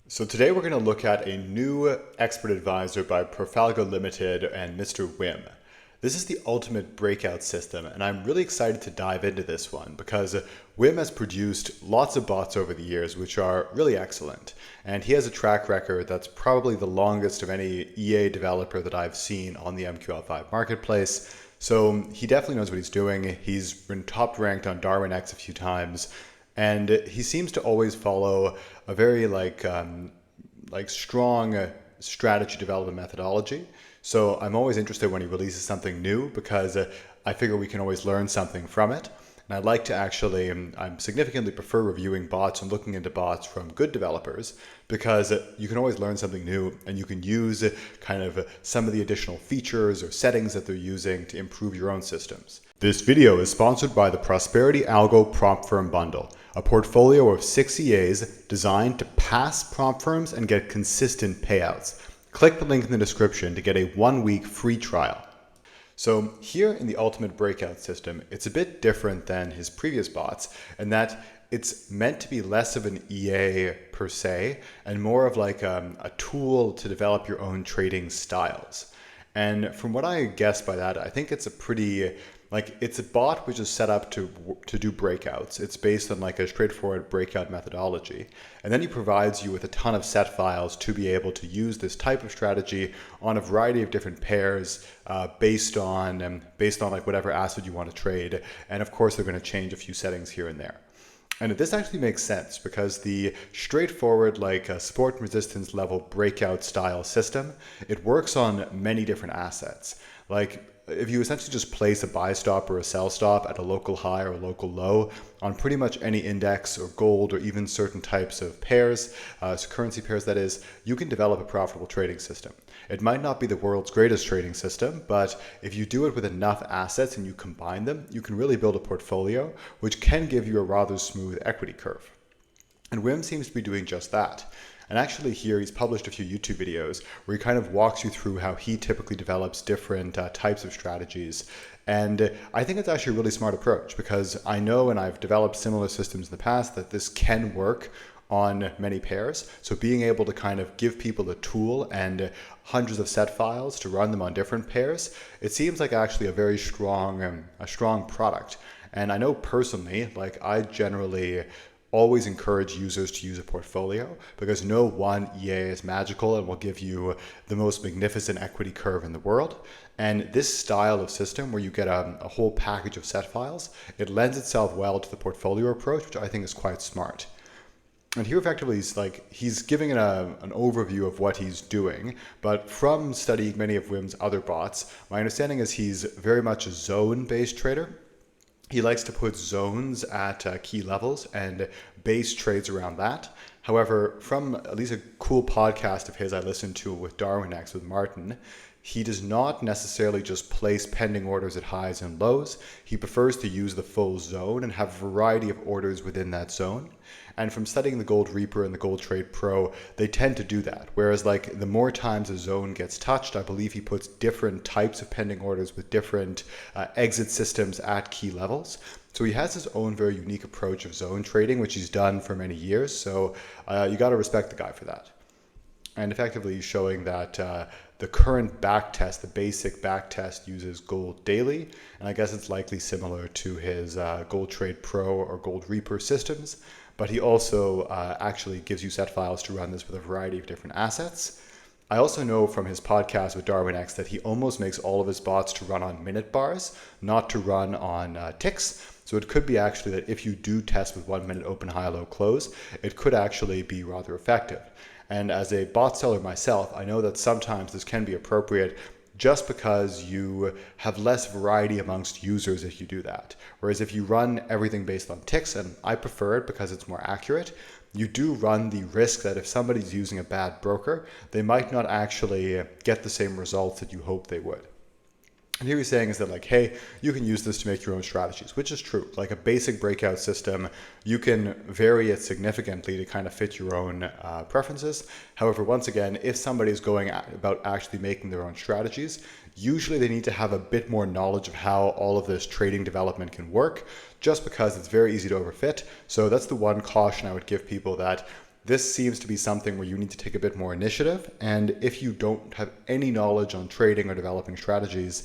So today we're going to look at a new expert advisor by Profalgo Limited and Mr. Wim. This is the ultimate breakout system, and I'm really excited to dive into this one because Wim has produced lots of bots over the years which are really excellent, and he has a track record that's probably the longest of any EA developer that I've seen on the MQL5 marketplace. So he definitely knows what he's doing. He's been top ranked on Darwin X a few times, and he seems to always follow a very strong strategy development methodology. So I'm always interested when he releases something new because I figure we can always learn something from it. And I'd like to actually, I significantly prefer reviewing bots and looking into bots from good developers because you can always learn something new and you can use kind of some of the additional features or settings that they're using to improve your own systems. This video is sponsored by the Prosperity Algo Prompt Firm Bundle, a portfolio of 6 EAs designed to pass prompt firms and get consistent payouts. Click the link in the description to get a 1-week free trial. So here in the Ultimate Breakout system, it's a bit different than his previous bots in that it's meant to be less of an EA per se and more of like a tool to develop your own trading styles. And from what I guess by that, I think it's a pretty, it's a bot which is set up to do breakouts. It's based on like a straightforward breakout methodology. And then he provides you with a ton of set files to be able to use this type of strategy on a variety of different pairs based on like whatever asset you want to trade. And of course, they're going to change a few settings here and there. And this actually makes sense because the straightforward support and resistance level breakout style system, it works on many different assets. Like if you essentially just place a buy stop or a sell stop at a local high or a local low on pretty much any index or gold or even certain types of pairs, currency pairs that is, you can develop a profitable trading system. It might not be the world's greatest trading system, but if you do it with enough assets and you combine them, you can really build a portfolio which can give you a rather smooth equity curve. And Wim seems to be doing just that. And actually here he's published a few YouTube videos where he kind of walks you through how he typically develops different types of strategies. And I think it's actually a really smart approach because I know, and I've developed similar systems in the past, that this can work on many pairs. So being able to kind of give people a tool and hundreds of set files to run them on different pairs, it seems like actually a very strong product. And I know personally, I generally always encourage users to use a portfolio because no one EA is magical and will give you the most magnificent equity curve in the world. And this style of system where you get a whole package of set files, it lends itself well to the portfolio approach, which I think is quite smart. And here effectively he's giving an overview of what he's doing, but from studying many of Wim's other bots, my understanding is he's very much a zone-based trader. He likes to put zones at key levels and base trades around that. However, from at least a cool podcast of his I listened to with Darwin X with Martin, he does not necessarily just place pending orders at highs and lows. He prefers to use the full zone and have a variety of orders within that zone. And from studying the Gold Reaper and the Gold Trade Pro, they tend to do that. Whereas the more times a zone gets touched, I believe he puts different types of pending orders with different exit systems at key levels. So he has his own very unique approach of zone trading, which he's done for many years. So you got to respect the guy for that. And effectively showing that the current backtest, the basic backtest, uses gold daily. And I guess it's likely similar to his Gold Trade Pro or Gold Reaper systems. But he also actually gives you set files to run this with a variety of different assets. I also know from his podcast with Darwin X that he almost makes all of his bots to run on minute bars, not to run on ticks. So it could be actually that if you do test with 1 minute open, high, low, close, it could actually be rather effective. And as a bot seller myself, I know that sometimes this can be appropriate just because you have less variety amongst users if you do that. Whereas if you run everything based on ticks, and I prefer it because it's more accurate, you do run the risk that if somebody's using a bad broker, they might not actually get the same results that you hope they would. And here he's saying is that hey, you can use this to make your own strategies, which is true. Like a basic breakout system, you can vary it significantly to kind of fit your own preferences. However, once again, if somebody's going about actually making their own strategies, usually they need to have a bit more knowledge of how all of this trading development can work, just because it's very easy to overfit. So that's the one caution I would give people, that This seems to be something where you need to take a bit more initiative, and if you don't have any knowledge on trading or developing strategies,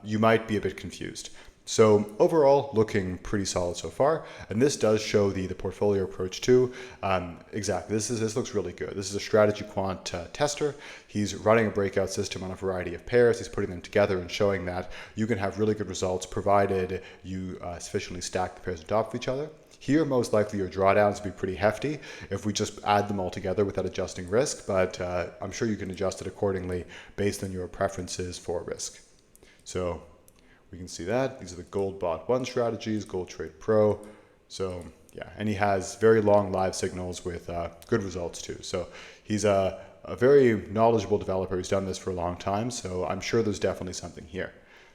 you might be a bit confused. So overall, looking pretty solid so far, and this does show the portfolio approach too. Exactly, this looks really good. This is a strategy quant tester. He's running a breakout system on a variety of pairs. He's putting them together and showing that you can have really good results provided you sufficiently stack the pairs on top of each other. Here, most likely your drawdowns will be pretty hefty if we just add them all together without adjusting risk, but I'm sure you can adjust it accordingly based on your preferences for risk. So we can see that. These are the Gold Bot 1 strategies, Gold Trade Pro. So yeah, and he has very long live signals with good results too. So he's a very knowledgeable developer who's done this for a long time, so I'm sure there's definitely something here.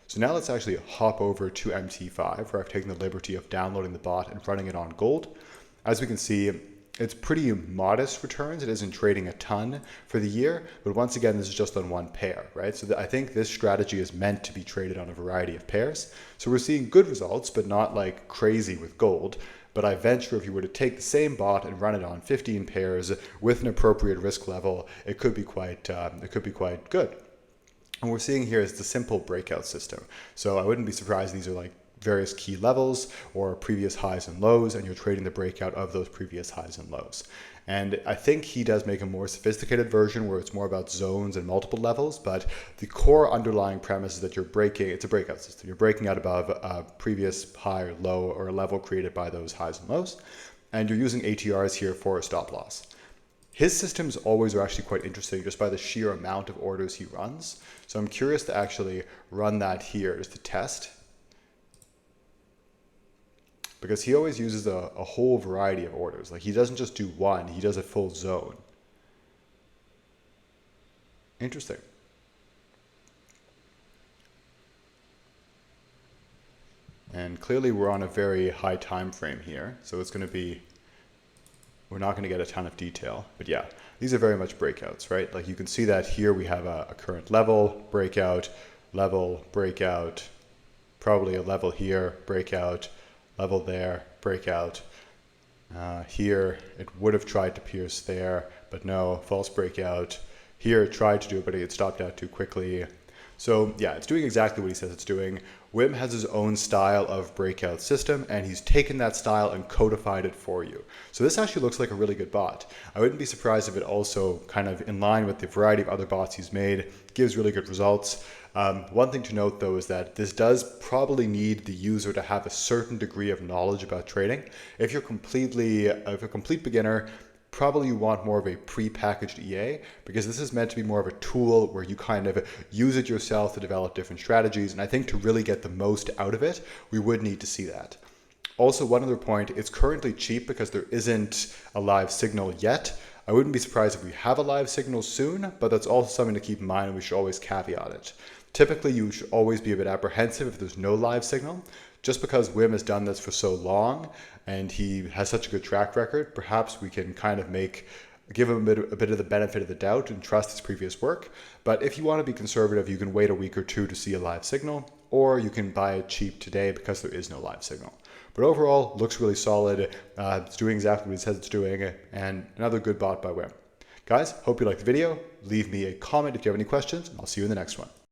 So now let's actually hop over to MT5, where I've taken the liberty of downloading the bot and running it on gold. As we can see, it's pretty modest returns. It isn't trading a ton for the year, but once again, this is just on one pair, right? So I think this strategy is meant to be traded on a variety of pairs. So we're seeing good results, but not like crazy with gold. But I venture if you were to take the same bot and run it on 15 pairs with an appropriate risk level, it could be quite good. And what we're seeing here is the simple breakout system. So I wouldn't be surprised these are like various key levels or previous highs and lows, and you're trading the breakout of those previous highs and lows. And I think he does make a more sophisticated version where it's more about zones and multiple levels, but the core underlying premise is that it's a breakout system. You're breaking out above a previous high or low or a level created by those highs and lows, and you're using ATRs here for a stop loss. His systems always are actually quite interesting just by the sheer amount of orders he runs. So I'm curious to actually run that here just to test, because he always uses a whole variety of orders. Like he doesn't just do one, he does a full zone. Interesting. And clearly we're on a very high time frame here, so it's going to be, we're not going to get a ton of detail, but yeah, these are very much breakouts, right? Like you can see that here we have a current level, breakout, probably a level here, breakout, level there, breakout. Here it would have tried to pierce there, but no, false breakout. Here it tried to do it, but it stopped out too quickly. So yeah, it's doing exactly what he says it's doing. Wim has his own style of breakout system, and he's taken that style and codified it for you. So this actually looks like a really good bot. I wouldn't be surprised if it also kind of in line with the variety of other bots he's made, gives really good results. One thing to note though is that this does probably need the user to have a certain degree of knowledge about trading. If you're a complete beginner, probably you want more of a pre-packaged EA, because this is meant to be more of a tool where you kind of use it yourself to develop different strategies. And I think to really get the most out of it, we would need to see that. Also, one other point, it's currently cheap because there isn't a live signal yet. I wouldn't be surprised if we have a live signal soon, but that's also something to keep in mind, and we should always caveat it. Typically, you should always be a bit apprehensive if there's no live signal. Just because Wim has done this for so long and he has such a good track record, perhaps we can kind of give him a bit of the benefit of the doubt and trust his previous work. But if you want to be conservative, you can wait a week or two to see a live signal, or you can buy it cheap today because there is no live signal. But overall, looks really solid. It's doing exactly what he says it's doing, and another good bot by Wim. Guys, hope you liked the video. Leave me a comment if you have any questions, and I'll see you in the next one.